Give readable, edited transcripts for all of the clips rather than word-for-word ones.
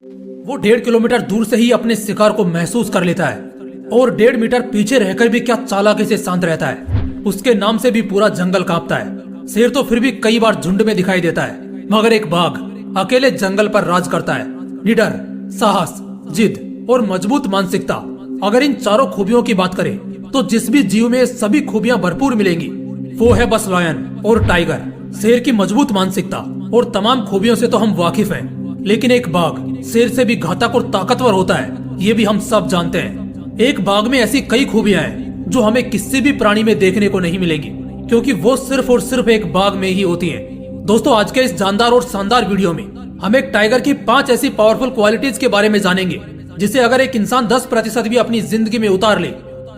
वो 1.5 किलोमीटर दूर से ही अपने शिकार को महसूस कर लेता है और 1.5 मीटर पीछे रहकर भी क्या चालाकी से शांत रहता है। उसके नाम से भी पूरा जंगल कांपता है। शेर तो फिर भी कई बार झुंड में दिखाई देता है, मगर एक बाघ अकेले जंगल पर राज करता है। निडर, साहस, जिद और मजबूत मानसिकता। अगर इन चारों खूबियों की बात करें तो जिस भी जीव में सभी खूबियां भरपूर मिलेंगी वो है बस लायन और टाइगर। शेर की मजबूत मानसिकता और तमाम खूबियों से तो हम वाकिफ हैं, लेकिन एक बाघ शेर से भी घातक और ताकतवर होता है, ये भी हम सब जानते हैं। एक बाघ में ऐसी कई खूबियां हैं जो हमें किसी भी प्राणी में देखने को नहीं मिलेंगी, क्योंकि वो सिर्फ और सिर्फ एक बाघ में ही होती है। दोस्तों, आज के इस जानदार और शानदार वीडियो में हम एक टाइगर की 5 ऐसी पावरफुल क्वालिटीज के बारे में जानेंगे जिसे अगर एक इंसान 10% भी अपनी जिंदगी में उतार ले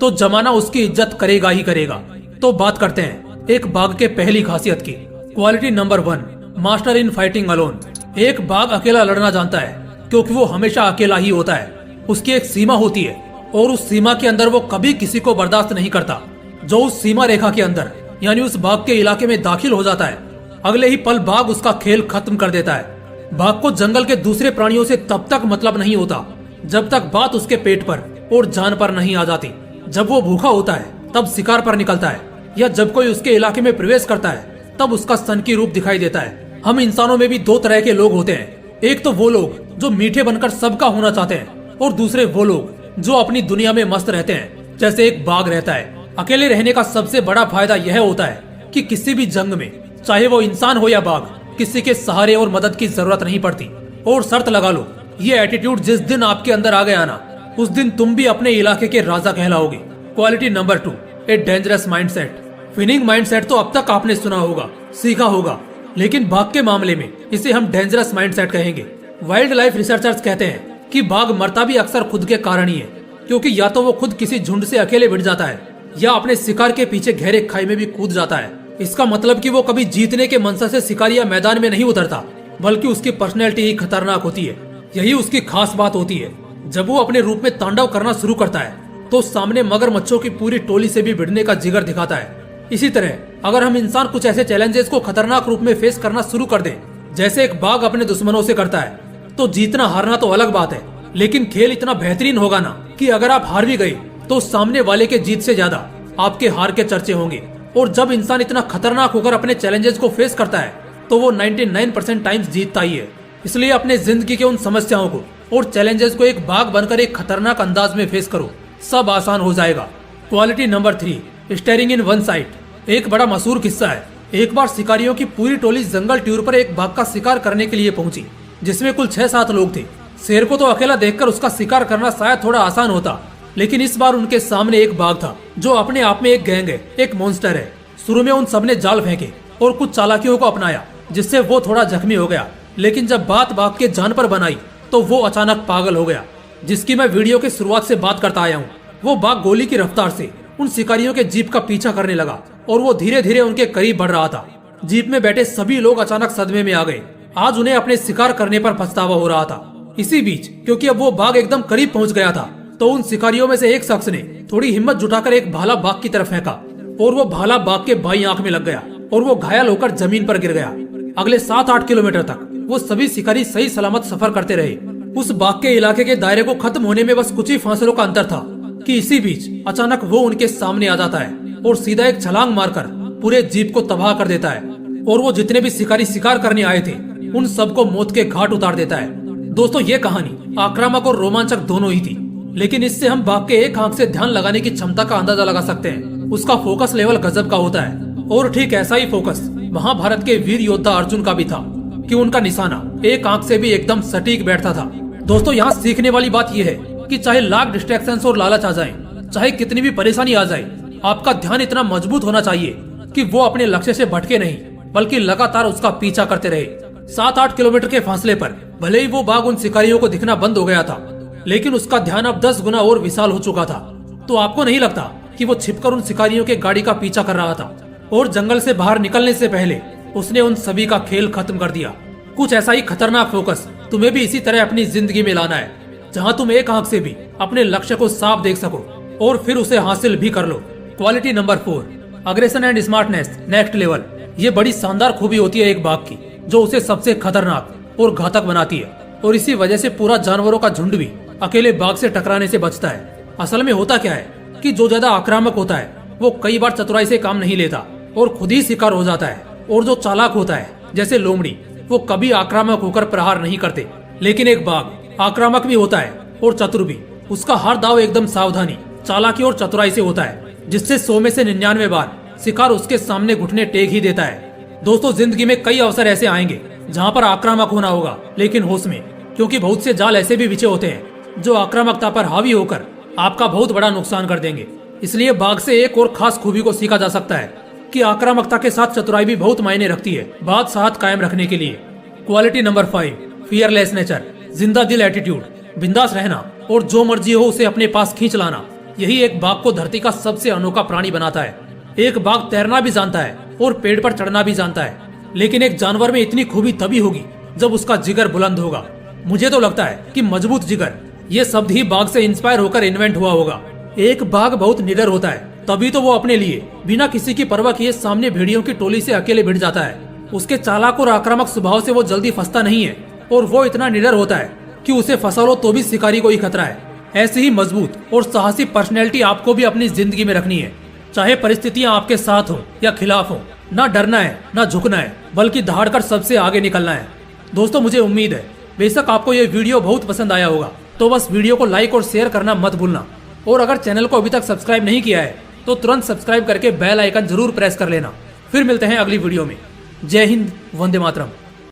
तो जमाना उसकी इज्जत करेगा ही करेगा। तो बात करते हैं एक बाघ के पहली खासियत की। Quality number 1, master in fighting alone. एक बाघ अकेला लड़ना जानता है, क्योंकि वो हमेशा अकेला ही होता है। उसकी एक सीमा होती है और उस सीमा के अंदर वो कभी किसी को बर्दाश्त नहीं करता। जो उस सीमा रेखा के अंदर यानी उस बाघ के इलाके में दाखिल हो जाता है, अगले ही पल बाघ उसका खेल खत्म कर देता है। बाघ को जंगल के दूसरे प्राणियों से तब तक मतलब नहीं होता जब तक बात उसके पेट पर और जान पर नहीं आ जाती। जब वो भूखा होता है तब शिकार पर निकलता है, या जब कोई उसके इलाके में प्रवेश करता है तब उसका सनकी रूप दिखाई देता है। हम इंसानों में भी 2 तरह के लोग होते हैं। एक तो वो लोग जो मीठे बनकर सबका होना चाहते हैं, और दूसरे वो लोग जो अपनी दुनिया में मस्त रहते हैं, जैसे एक बाघ रहता है। अकेले रहने का सबसे बड़ा फायदा यह होता है कि किसी भी जंग में, चाहे वो इंसान हो या बाघ, किसी के सहारे और मदद की जरूरत नहीं पड़ती। और शर्त लगा लो, ये एटीट्यूड जिस दिन आपके अंदर आ गया ना, उस दिन तुम भी अपने इलाके के राजा कहलाओगे। Quality number 2, a dangerous mindset. Winning mindset तो अब तक आपने सुना होगा, सीखा होगा, लेकिन बाघ के मामले में इसे हम डेंजरस माइंडसेट कहेंगे। वाइल्ड लाइफ रिसर्चर्स कहते हैं कि बाघ मरता भी अक्सर खुद के कारण ही है, क्योंकि या तो वो खुद किसी झुंड से अकेले भिड़ जाता है या अपने शिकार के पीछे गहरे खाई में भी कूद जाता है। इसका मतलब कि वो कभी जीतने के मनसा से शिकारी या मैदान में नहीं उतरता, बल्कि उसकी पर्सनैलिटी ही खतरनाक होती है। यही उसकी खास बात होती है। जब वो अपने रूप में तांडव करना शुरू करता है तो सामने मगरमच्छों की पूरी टोली से भी भिड़ने का जिगर दिखाता है। इसी तरह अगर हम इंसान कुछ ऐसे चैलेंजेस को खतरनाक रूप में फेस करना शुरू कर दें, जैसे एक बाघ अपने दुश्मनों से करता है, तो जीतना हारना तो अलग बात है, लेकिन खेल इतना बेहतरीन होगा ना कि अगर आप हार भी गए तो सामने वाले के जीत से ज्यादा आपके हार के चर्चे होंगे। और जब इंसान इतना खतरनाक होकर अपने चैलेंजेस को फेस करता है तो वो 99% टाइम्स जीतता ही है। इसलिए अपने जिंदगी के उन समस्याओं को और चैलेंजेस को एक बाघ बनकर एक खतरनाक अंदाज में फेस करो, सब आसान हो जाएगा। Quality number 3, steering in one side. एक बड़ा मशहूर किस्सा है। एक बार शिकारियों की पूरी टोली जंगल टूर पर एक बाघ का शिकार करने के लिए पहुंची, जिसमें कुल 6-7 लोग थे। शेर को तो अकेला देखकर उसका शिकार करना शायद थोड़ा आसान होता, लेकिन इस बार उनके सामने एक बाघ था जो अपने आप में एक गैंग है, एक मॉन्स्टर है। शुरू में उन सबने जाल फेंके और कुछ चालाकियों को अपनाया, जिससे वो थोड़ा जख्मी हो गया, लेकिन जब बात बाघ के जान पर बनाई तो वो अचानक पागल हो गया, जिसकी मैं वीडियो की शुरुआत से बात करता आया हूँ। वो बाघ गोली की रफ्तार से उन शिकारियों के जीप का पीछा करने लगा और वो धीरे धीरे उनके करीब बढ़ रहा था। जीप में बैठे सभी लोग अचानक सदमे में आ गए। आज उन्हें अपने शिकार करने पर पछतावा हो रहा था। इसी बीच क्योंकि अब वो बाघ एकदम करीब पहुंच गया था, तो उन शिकारियों में से एक शख्स ने थोड़ी हिम्मत जुटाकर एक भाला बाघ की तरफ फेंका और वो भाला बाघ के बाईं आंख में लग गया और वो घायल होकर जमीन पर गिर गया। अगले 7-8 किलोमीटर तक वो सभी शिकारी सही सलामत सफर करते रहे। उस बाघ के इलाके के दायरे को खत्म होने में बस कुछ ही फासलों का अंतर था कि इसी बीच अचानक वो उनके सामने आ जाता है और सीधा एक छलांग मारकर पूरे जीप को तबाह कर देता है, और वो जितने भी शिकारी शिकार करने आए थे उन सबको मौत के घाट उतार देता है। दोस्तों, ये कहानी आक्रामक और रोमांचक दोनों ही थी, लेकिन इससे हम बाघ के एक आंख से ध्यान लगाने की क्षमता का अंदाजा लगा सकते हैं। उसका फोकस लेवल गजब का होता है, और ठीक ऐसा ही फोकस महाभारत के वीर योद्धा अर्जुन का भी था कि उनका निशाना एक आंख से भी एकदम सटीक बैठता था। दोस्तों, यहाँ सीखने वाली बात यह है कि चाहे लाख डिस्ट्रैक्शंस और लालच आ जाएं, चाहे कितनी भी परेशानी आ जाए, आपका ध्यान इतना मजबूत होना चाहिए कि वो अपने लक्ष्य से भटके नहीं, बल्कि लगातार उसका पीछा करते रहे। 7-8 किलोमीटर के फासले पर भले ही वो बाघ उन शिकारियों को दिखना बंद हो गया था, लेकिन उसका ध्यान अब 10 गुना और विशाल हो चुका था। तो आपको नहीं लगता कि वो छिपकर उन शिकारियों के गाड़ी का पीछा कर रहा था, और जंगल से बाहर निकलने से पहले उसने उन सभी का खेल खत्म कर दिया। कुछ ऐसा ही खतरनाक फोकस तुम्हें भी इसी तरह अपनी जिंदगी में लाना है, जहां तुम एक आंख से भी अपने लक्ष्य को साफ देख सको और फिर उसे हासिल भी कर लो। Quality number 4, aggression and smartness next level. ये बड़ी शानदार खूबी होती है एक बाघ की, जो उसे सबसे खतरनाक और घातक बनाती है। और इसी वजह से पूरा जानवरों का झुंड भी अकेले बाघ से टकराने से बचता है। असल में होता क्या है कि जो ज्यादा आक्रामक होता है वो कई बार चतुराई से काम नहीं लेता और खुद ही शिकार हो जाता है, और जो चालाक होता है जैसे लोमड़ी, वो कभी आक्रामक होकर प्रहार नहीं करते। लेकिन एक बाघ आक्रामक भी होता है और चतुर भी। उसका हर दाव एकदम सावधानी, चालाकी और चतुराई से होता है, जिससे 100 में से 99 बार शिकार उसके सामने घुटने टेक ही देता है। दोस्तों, जिंदगी में कई अवसर ऐसे आएंगे जहाँ पर आक्रामक होना होगा, लेकिन होश में, क्योंकि बहुत से जाल ऐसे भी बिछे होते हैं जो आक्रामकता पर हावी होकर आपका बहुत बड़ा नुकसान कर देंगे। इसलिए बाघ से एक और खास खूबी को सीखा जा सकता है कि आक्रामकता के साथ चतुराई भी बहुत मायने रखती है बात साथ कायम रखने के लिए। क्वालिटी नंबर 5, फियरलेस नेचर, जिंदा दिल एटीट्यूड, बिंदास रहना और जो मर्जी हो उसे अपने पास खींच लाना, यही एक बाघ को धरती का सबसे अनोखा प्राणी बनाता है। एक बाघ तैरना भी जानता है और पेड़ पर चढ़ना भी जानता है, लेकिन एक जानवर में इतनी खूबी तभी होगी जब उसका जिगर बुलंद होगा। मुझे तो लगता है कि मजबूत जिगर, ये शब्द ही बाघ से इंस्पायर होकर इन्वेंट हुआ होगा। एक बाघ बहुत निडर होता है, तभी तो वो अपने लिए बिना किसी की परवाह किए सामने भेड़ियों की टोली से अकेले भिड़ जाता है। उसके चालाक और आक्रामक स्वभाव से वो जल्दी फंसता नहीं है, और वो इतना निडर होता है कि उसे फंसा लो तो भी शिकारी को ही खतरा है। ऐसी ही मजबूत और साहसी पर्सनैलिटी आपको भी अपनी जिंदगी में रखनी है, चाहे परिस्थितियां आपके साथ हो या खिलाफ हो। ना डरना है, ना झुकना है, बल्कि दहाड़कर सबसे आगे निकलना है। दोस्तों, मुझे उम्मीद है बेशक आपको ये वीडियो बहुत पसंद आया होगा, तो बस वीडियो को लाइक और शेयर करना मत भूलना। और अगर चैनल को अभी तक सब्सक्राइब नहीं किया है तो तुरंत सब्सक्राइब करके बेल आइकन जरूर प्रेस कर लेना। फिर मिलते हैं अगली वीडियो में। जय हिंद, वंदे मातरम।